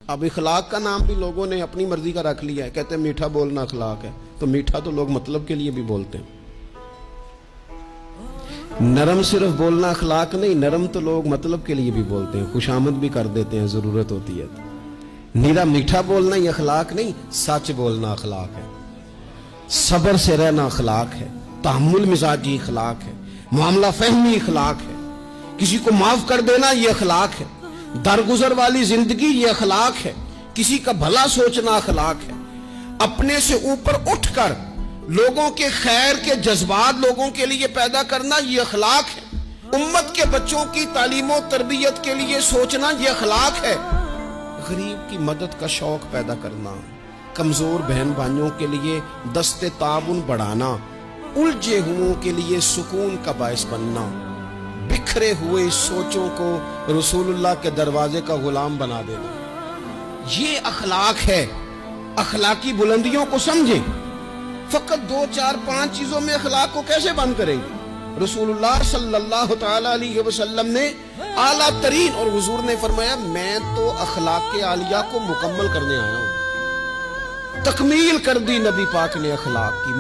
اب اخلاق کا نام بھی لوگوں نے اپنی مرضی کا رکھ لیا ہے، کہتے ہیں میٹھا بولنا اخلاق ہے، تو میٹھا تو لوگ مطلب کے لیے بھی بولتے ہیں۔ نرم صرف بولنا اخلاق نہیں، نرم تو لوگ مطلب کے لیے بھی بولتے ہیں، خوشامد بھی کر دیتے ہیں ضرورت ہوتی ہے۔ نیرا میٹھا بولنا ہی اخلاق نہیں، سچ بولنا اخلاق ہے، صبر سے رہنا اخلاق ہے، تحمل مزاجی اخلاق ہے، معاملہ فہمی اخلاق ہے، کسی کو معاف کر دینا یہ اخلاق ہے، درگزر والی زندگی یہ اخلاق ہے، کسی کا بھلا سوچنا اخلاق ہے، اپنے سے اوپر اٹھ کر لوگوں کے خیر کے جذبات لوگوں کے لیے پیدا کرنا یہ اخلاق ہے، امت کے بچوں کی تعلیم و تربیت کے لیے سوچنا یہ اخلاق ہے، غریب کی مدد کا شوق پیدا کرنا، کمزور بہن بھائیوں کے لیے دست تعاون بڑھانا، الجھے ہوئوں کے لیے سکون کا باعث بننا، بکھرے ہوئے سوچوں کو رسول اللہ کے دروازے کا غلام بنا دینا، یہ اخلاق ہے۔ اخلاقی بلندیوں کو سمجھیں، فقط 2 4 5 چیزوں میں اخلاق کو کیسے بند کریں گے؟ رسول اللہ صلی اللہ تعالی علیہ وسلم نے اعلیٰ ترین، اور حضور نے فرمایا میں تو اخلاق عالیہ کو مکمل کرنے آیا ہوں، تکمیل کر دی نبی پاک نے اخلاق کی۔